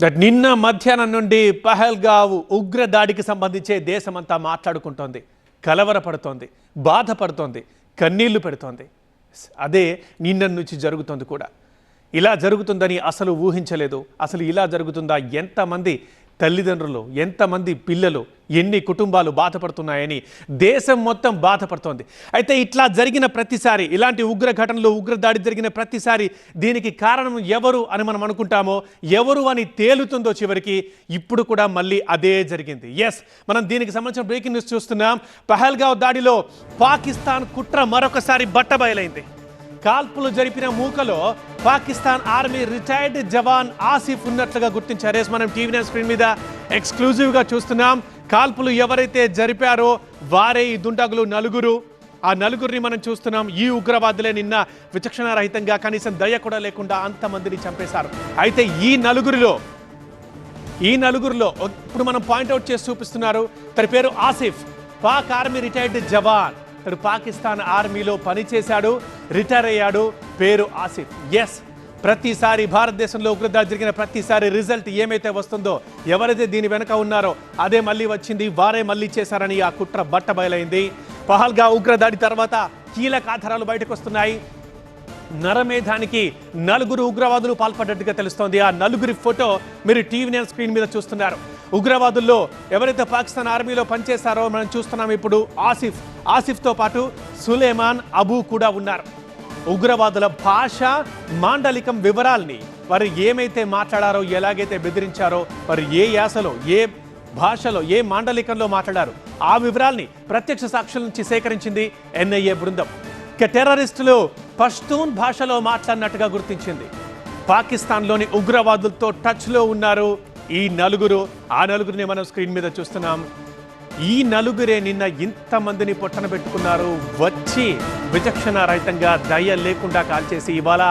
నిన్న మధ్యాహ్నం నుండి పహల్గావ్ ఉగ్ర దాడికి సంబంధించే దేశమంతా మాట్లాడుకుంటోంది, కలవరపడుతోంది, బాధపడుతోంది, కన్నీళ్లు పెడుతోంది. అదే నిన్న నుంచి జరుగుతోంది కూడా. ఇలా జరుగుతుందని అసలు ఊహించలేదు. అసలు ఇలా జరుగుతుందా? ఎంతమంది తల్లిదండ్రులు, ఎంతమంది పిల్లలు, ఎన్ని కుటుంబాలు బాధపడుతున్నాయని దేశం మొత్తం బాధపడుతోంది. అయితే ఇట్లా జరిగిన ప్రతిసారి, ఇలాంటి ఉగ్ర ఘటనలు, ఉగ్రదాడి జరిగిన ప్రతిసారి దీనికి కారణం ఎవరు అని మనం అనుకుంటామో, ఎవరు అని తేలుతుందో చివరికి ఇప్పుడు కూడా మళ్ళీ అదే జరిగింది. ఎస్, మనం దీనికి సంబంధించిన బ్రేకింగ్ న్యూస్ చూస్తున్నాం. పహల్గావ్ దాడిలో పాకిస్తాన్ కుట్ర మరొకసారి బట్టబయలైంది. కాల్పులు జరిపిన మూకలో పాకిస్తాన్ ఆర్మీ రిటైర్డ్ జవాన్ ఆసిఫ్ ఉన్నట్లుగా గుర్తించారు. మనం టీవీ9 స్క్రీన్ మీద ఎక్స్క్లూజివ్గా చూస్తున్నాం. కాల్పులు ఎవరైతే జరిపారో వారే ఈ దుండగులు నలుగురు. ఆ నలుగురిని మనం చూస్తున్నాం. ఈ ఉగ్రవాదులే నిన్న విచక్షణారహితంగా, కనీసం దయ కూడా లేకుండా అంతమందిని చంపేశారు. అయితే ఈ నలుగురిలో ఇప్పుడు మనం పాయింట్అవుట్ చేసి చూపిస్తున్నారు. తన పేరు ఆసిఫ్, పాక్ ఆర్మీ రిటైర్డ్ జవాన్. తను పాకిస్తాన్ ఆర్మీలో పనిచేశాడు, రిటైర్ అయ్యాడు. పేరు ఆసిఫ్. ఎస్, ప్రతిసారి భారతదేశంలో ఉగ్రదాడి జరిగిన ప్రతిసారి రిజల్ట్ ఏమైతే వస్తుందో, ఎవరైతే దీని వెనక ఉన్నారో అదే మళ్ళీ వచ్చింది, వారే మళ్ళీ చేశారని ఆ కుట్ర బట్టబయలైంది. పహల్గావ్ ఉగ్రదాడి తర్వాత కీలక ఆధారాలు బయటకు వస్తున్నాయి. నరమేధానికి నలుగురు ఉగ్రవాదులు పాల్పడ్డట్టుగా తెలుస్తోంది. ఆ నలుగురి ఫోటో మీరు టీవీ9 స్క్రీన్ మీద చూస్తున్నారు. ఉగ్రవాదుల్లో ఎవరైతే పాకిస్తాన్ ఆర్మీలో పనిచేశారో మనం చూస్తున్నాం. ఇప్పుడు ఆసిఫ్తో పాటు సులేమాన్, అబూ కూడా ఉన్నారు. ఉగ్రవాదుల భాష, మాండలికం వివరాల్ని, వారు ఏమైతే మాట్లాడారో, ఎలాగైతే బెదిరించారో, వారు ఏ యాసలో, ఏ భాషలో, ఏ మాండలికంలో మాట్లాడారు, ఆ వివరాల్ని ప్రత్యక్ష సాక్షుల నుంచి సేకరించింది ఎన్ఐఏ బృందం. టెర్రరిస్టులు పష్తూన్ భాషలో మాట్లాడినట్టుగా గుర్తించింది. పాకిస్తాన్లోని ఉగ్రవాదులతో టచ్లో ఉన్నారు ఈ నలుగురు. ఆ నలుగురిని మనం స్క్రీన్ మీద చూస్తున్నాం. ఈ నలుగురే నిన్న ఇంతమందిని పొట్టన పెట్టుకున్నారు. వచ్చి విచక్షణ రహితంగా, దయ లేకుండా కాల్చేసి ఇవాళ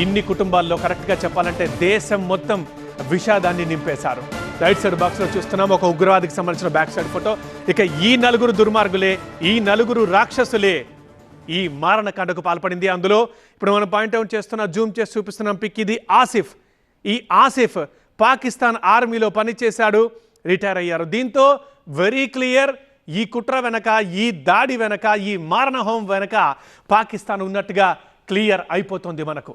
ఇన్ని కుటుంబాల్లో కరెక్ట్గా చెప్పాలంటే దేశం మొత్తం విషాదాన్ని నింపేశారు. రైట్ సైడ్ బాక్స్లో చూస్తున్నాం ఒక ఉగ్రవాదికి సంబంధించిన బ్యాక్ సైడ్ ఫోటో. ఇక ఈ నలుగురు దుర్మార్గులే, ఈ నలుగురు రాక్షసులే ఈ మారణకాండకు పాల్పడింది. అందులో ఇప్పుడు మనం పాయింట్అవుట్ చేస్తున్న, జూమ్ చేసి చూపిస్తున్నాం పిక్. ఇది ఆసిఫ్. ఈ ఆసిఫ్ పాకిస్తాన్ ఆర్మీలో పనిచేశాడు, రిటైర్ అయ్యారు. దీంతో వెరీ క్లియర్, ఈ కుట్ర వెనక, ఈ దాడి వెనక, ఈ మారణ హోం వెనక పాకిస్తాన్ ఉన్నట్టుగా క్లియర్ అయిపోతుంది మనకు.